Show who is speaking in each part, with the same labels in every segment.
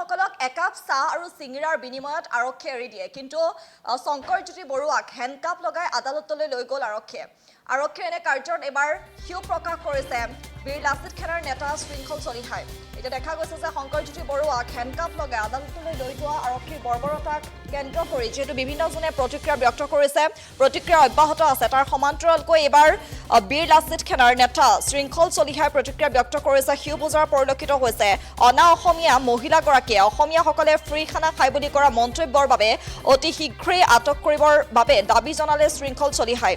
Speaker 1: সকলক একাপ চাহ আৰু চিঙিৰাৰ বিনিময়ত আৰক্ষীয়ে এৰি দিয়ে কিন্তু শংকৰজ্যোতি বৰুৱাক হেণ্ডকাপ লগাই আদালতলৈ লৈ গ'ল আৰক্ষীয়ে আৰক্ষীৰ এনে কাৰ্যত এবাৰ ক্ষোভ প্ৰকাশ কৰিছে বীৰ লাচিত সেনাৰ নেতা শৃংখল চলিহাই এতিয়া দেখা গৈছে যে শংকৰজ্যোতি বৰুৱাক হেণ্ডকাপ লগাই আদালতলৈ লৈ যোৱা আৰক্ষীৰ বৰ্বৰতাক কেন্দ্ৰ কৰি যেহেতু বিভিন্নজনে প্ৰতিক্ৰিয়া ব্যক্ত কৰিছে প্ৰতিক্ৰিয়া অব্যাহত আছে তাৰ সমান্তৰালকৈ এবাৰ বীৰ লাচিত সেনাৰ নেতা শৃংখল চলিহাই প্ৰতিক্ৰিয়া ব্যক্ত কৰিছে হিউ বজাৰ পৰিলক্ষিত হৈছে অনা অসমীয়া মহিলাগৰাকীয়ে অসমীয়াসকলে ফ্ৰী খানা খাই বুলি কৰা মন্তব্যৰ বাবে অতি শীঘ্ৰেই আটক কৰিবৰ বাবে দাবী জনালে শৃংখল চলিহাই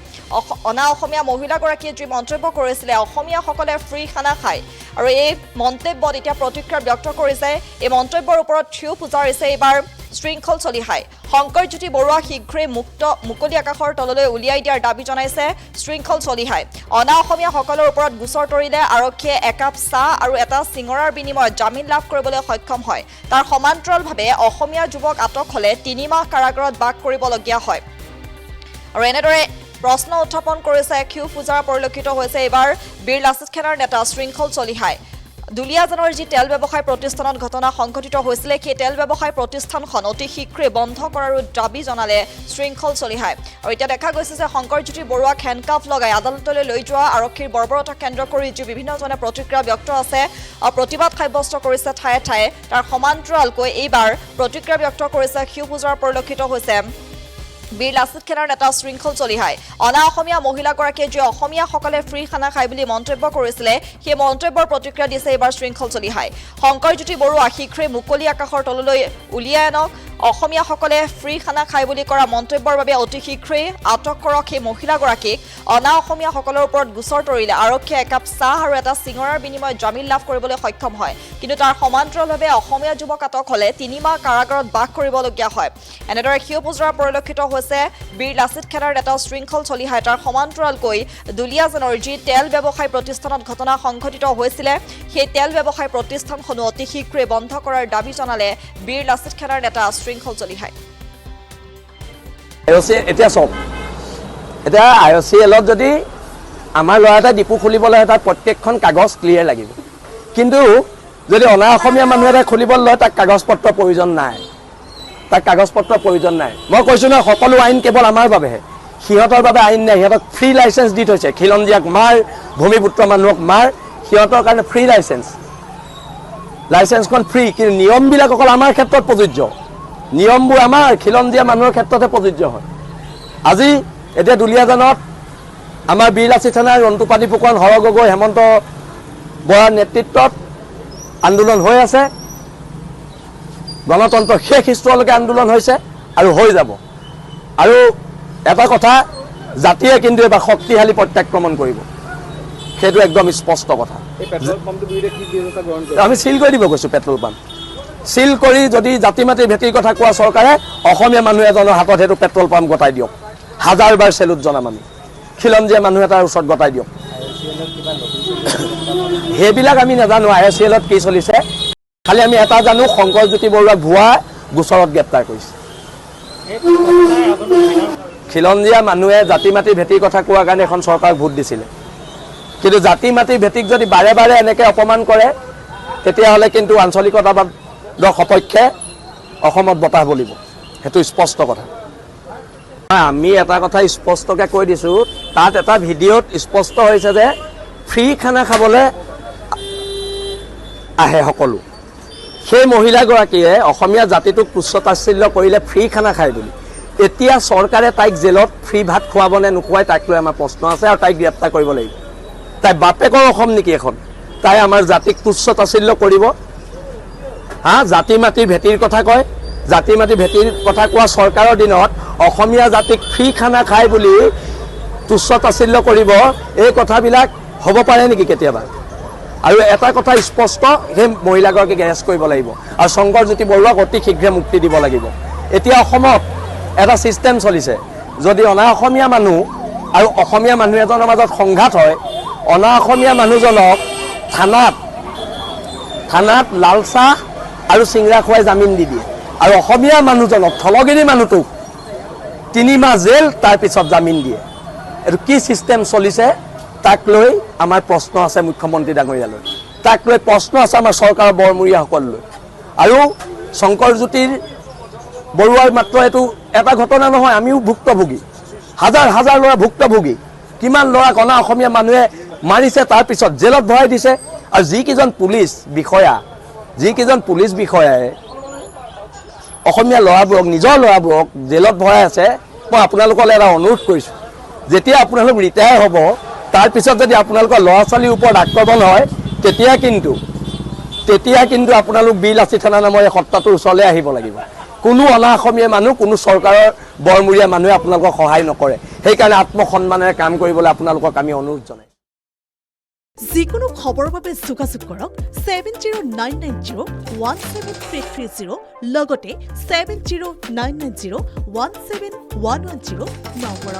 Speaker 1: অনা অসমীয়া মহিলাগৰাকীয়ে যি মন্তব্য কৰিছিলে অসমীয়াসকলে ফ্ৰী খানা খায় আৰু এই মন্তব্যত এতিয়া প্ৰতিক্ৰিয়া ব্যক্ত কৰিছে এই মন্তব্যৰ ওপৰত ক্ষোভ উজাৰিছে এইবাৰ শৃংখল চলিহাই শংকৰজ্যোতি বৰুৱা শীঘ্ৰেই মুকলি আকাশৰ তললৈ উলিয়াই দিয়াৰ দাবী জনাইছে শৃংখল চলিহাই অনা অসমীয়াসকলৰ ওপৰত গোচৰ তৰিলে আৰক্ষীয়ে একাপ চাহ আৰু এটা চিঙৰাৰ বিনিময়ত জামিন লাভ কৰিবলৈ সক্ষম হয় তাৰ সমান্তৰালভাৱে অসমীয়া যুৱক আটক হ'লে 3 মাহ কাৰাগাৰত বাস কৰিবলগীয়া হয় আৰু এনেদৰে প্ৰশ্ন উত্থাপন কৰিছে ক্ষোভ উজাৰ পৰিলক্ষিত হৈছে এইবাৰ বীৰ লাচিত সেনাৰ নেতা শৃংখল চলিহাই দুলিয়াজানৰ যি তেল ব্যৱসায় প্ৰতিষ্ঠানত ঘটনা সংঘটিত হৈছিলে সেই তেল ব্যৱসায় প্ৰতিষ্ঠানখন অতি শীঘ্ৰে বন্ধ কৰাৰ দাবী জনালে শৃংখল চলিহাই আৰু এতিয়া দেখা গৈছে যে শংকৰজ্যোতি বৰুৱাক হেণ্ডকাপ লগাই আদালতলৈ লৈ যোৱা আৰক্ষীৰ বৰ্বৰতা কেন্দ্ৰ কৰি যি বিভিন্নজনে প্ৰতিক্ৰিয়া ব্যক্ত আছে প্ৰতিবাদ সাব্যস্ত কৰিছে ঠায়ে ঠায়ে তাৰ সমান্তৰালকৈ এইবাৰ প্ৰতিক্ৰিয়া ব্যক্ত কৰিছে ক্ষোভ উজাৰ পৰিলক্ষিত হৈছে বীৰ লাচিত সেনাৰ নেতা শৃংখল চলিহাই অনা অসমীয়া মহিলাগৰাকীয়ে যি অসমীয়াসকলে ফ্ৰী খানা খাই বুলি মন্তব্য কৰিছিলে সেই মন্তব্যৰ প্ৰতিক্ৰিয়া দিছে এইবাৰ শৃংখল চলিহাই শংকৰজ্যোতি বৰুৱা শীঘ্ৰেই মুকলি আকাশৰ তললৈ উলিয়াই আনক অসমীয়াসকলে ফ্ৰী খানা খাই বুলি কৰা মন্তব্যৰ বাবে অতি শীঘ্ৰেই আটক কৰক সেই মহিলাগৰাকীক অনা অসমীয়াসকলৰ ওপৰত গোচৰ তৰিলে আৰক্ষীয়ে একাপ চাহ আৰু এটা চিঙৰাৰ বিনিময়ত জামিন লাভ কৰিবলৈ সক্ষম হয় কিন্তু তাৰ সমান্তৰালভাৱে অসমীয়া যুৱক আটক হ'লে 3 মাহ কাৰাগাৰত বাস কৰিবলগীয়া হয় এনেদৰে ক্ষোভ উজৰা পৰিলক্ষিত হৈছে বীৰ লাচিত সেনাৰ নেতা শৃংখল চলিহাই তাৰ সমান্তৰালকৈ দুলিয়াজানৰ যি তেল ব্যৱসায় প্ৰতিষ্ঠানত ঘটনা সংঘটিত হৈছিলে সেই তেল ব্যৱসায় প্ৰতিষ্ঠানখনো অতি শীঘ্ৰে বন্ধ কৰাৰ দাবী জনালে বীৰ লাচিত সেনাৰ নেতা শৃংখল চলিহাই
Speaker 2: এতিয়া চব এতিয়া IOCL যদি আমাৰ ল'ৰা এটা ডিপু খুলিবলৈ হয় তাত প্ৰত্যেকখন কাগজ ক্লিয়াৰ লাগিব কিন্তু যদি অনা অসমীয়া মানুহ এটা খুলিবলৈ লয় তাক কাগজ পত্ৰৰ প্ৰয়োজন নাই তাক কাগজ পত্ৰৰ প্ৰয়োজন নাই মই কৈছোঁ নহয় সকলো আইন কেৱল আমাৰ বাবেহে সিহঁতৰ বাবে আইন নাই সিহঁতক ফ্ৰী লাইচেঞ্চ দি থৈছে খিলঞ্জীয়াক মাৰ ভূমিপুত্ৰ মানুহক মাৰ সিহঁতৰ কাৰণে ফ্ৰী লাইচেঞ্চখন ফ্ৰী কিন্তু নিয়মবিলাক অকল আমাৰ ক্ষেত্ৰত প্ৰযোজ্য নিয়মবোৰ আমাৰ খিলঞ্জীয়া মানুহৰ ক্ষেত্ৰতে প্ৰযোজ্য হয় আজি এতিয়া দুলিয়াজানত আমাৰ বীৰ লাচিত সেনাৰ ৰন্টু পানী ফুকন হৰ গগৈ হেমন্ত বৰাৰ নেতৃত্বত আন্দোলন হৈ আছে গণতন্ত্ৰ শেষ স্তৰলৈকে আন্দোলন হৈছে আৰু হৈ যাব আৰু এটা কথা জাতিয়ে কিন্তু এবাৰ শক্তিশালী প্ৰত্যাক্ৰমণ কৰিব সেইটো একদম স্পষ্ট কথা আমি চিল কৰি দিব কৈছোঁ পেট্ৰল পাম্প চিল কৰি যদি জাতি মাতি ভেটিৰ কথা কোৱা চৰকাৰে অসমীয়া মানুহ এজনৰ হাতত সেইটো পেট্ৰল পাম্প গতাই দিয়ক হাজাৰবাৰ চেলুট জনাম আমি খিলঞ্জীয়া মানুহ এটাৰ ওচৰত গতাই দিয়ক সেইবিলাক আমি নাজানো IOCL কি চলিছে খালি আমি এটা জানো শংকৰজ্যোতি বৰুৱাক ভুৱা গোচৰত গ্ৰেপ্তাৰ কৰিছে খিলঞ্জীয়া মানুহে জাতি মাতি ভেটিৰ কথা কোৱাৰ কাৰণে এখন চৰকাৰক ভোট দিছিলে কিন্তু জাতি মাতি ভেটিক যদি বাৰে বাৰে এনেকৈ অপমান কৰে তেতিয়াহ'লে কিন্তু আঞ্চলিকতাবাদৰ সপক্ষে অসমত বতাহ বলিব সেইটো স্পষ্ট কথা আমি এটা কথা স্পষ্টকৈ কৈ দিছোঁ তাত এটা ভিডিঅ'ত স্পষ্ট হৈছে যে ফ্ৰী খানা খাবলৈ আহে সকলো সেই মহিলাগৰাকীয়ে অসমীয়া জাতিটোক তুচ্ছতাচ্ছিল্য কৰিলে ফ্ৰী খানা খায় বুলি এতিয়া চৰকাৰে তাইক জেলত ফ্ৰী ভাত খুৱাবনে নোখোৱাই তাক লৈ আমাৰ প্ৰশ্ন আছে আৰু তাইক গ্ৰেপ্তাৰ কৰিব লাগিব তাই বাপেকৰ অসম নেকি এখন তাই আমাৰ জাতিক তুচ্ছতাচ্ছিল্য কৰিব জাতি মাতি ভেটিৰ কথা কয় জাতি মাতি ভেটিৰ কথা কোৱা চৰকাৰৰ দিনত অসমীয়া জাতিক ফ্ৰী খানা খায় বুলি তুচ্ছতাচ্ছিল্য কৰিব এই কথাবিলাক হ'ব পাৰে নেকি কেতিয়াবা আৰু এটা কথা স্পষ্ট সেই মহিলাগৰাকীক এৰেষ্ট কৰিব লাগিব আৰু শংকৰজ্যোতি বৰুৱাক অতি শীঘ্ৰে মুক্তি দিব লাগিব এতিয়া অসমত এটা ছিষ্টেম চলিছে যদি অনা অসমীয়া মানুহ আৰু অসমীয়া মানুহ এজনৰ মাজত সংঘাত হয় অনা অসমীয়া মানুহজনক থানাত লাল চাহ আৰু চিংৰা খুৱাই জামিন দি দিয়ে আৰু অসমীয়া মানুহজনক থলগিৰি মানুহটোক 3 মাহ জেল তাৰপিছত জামিন দিয়ে এইটো কি ছিষ্টেম চলিছে তাক লৈ আমাৰ প্ৰশ্ন আছে মুখ্যমন্ত্ৰী ডাঙৰীয়ালৈ তাক লৈ প্ৰশ্ন আছে আমাৰ চৰকাৰৰ বৰমূৰীয়াসকললৈ আৰু শংকৰজ্যোতিৰ বৰুৱাৰ মাত্ৰ এইটো এটা ঘটনা নহয়, আমিও ভুক্তভোগী, হাজাৰ হাজাৰ ল'ৰা ভুক্তভোগী। কিমান ল'ৰাক অনা অসমীয়া মানুহে মাৰিছে, তাৰপিছত জেলত ভৰাই দিছে। আৰু যিকেইজন পুলিচ বিষয়াই অসমীয়া ল'ৰাবোৰক, নিজৰ ল'ৰাবোৰক জেলত ভৰাই আছে, মই আপোনালোকলৈ এটা অনুৰোধ কৰিছোঁ, যেতিয়া আপোনালোক ৰিটায়াৰ হ'ব, তাৰপিছত যদি আপোনালোকৰ ল'ৰা ছোৱালীৰ ওপৰত আক্ৰমণ হয়, তেতিয়া কিন্তু আপোনালোক বিলাচী থানা নামৰ এই সত্তাটোৰ ওচৰলৈ আহিব লাগিব। কোনো অনা অসমীয়া মানুহ, কোনো চৰকাৰৰ বৰমূৰীয়া মানুহে আপোনালোকক সহায় নকৰে। সেইকাৰণে আত্মসন্মানেৰে কাম কৰিবলৈ আপোনালোকক আমি অনুৰোধ জনাই।
Speaker 3: যিকোনো খবৰৰ বাবে যোগাযোগ কৰক 7099017330 লগতে 7099017110 নম্বৰত।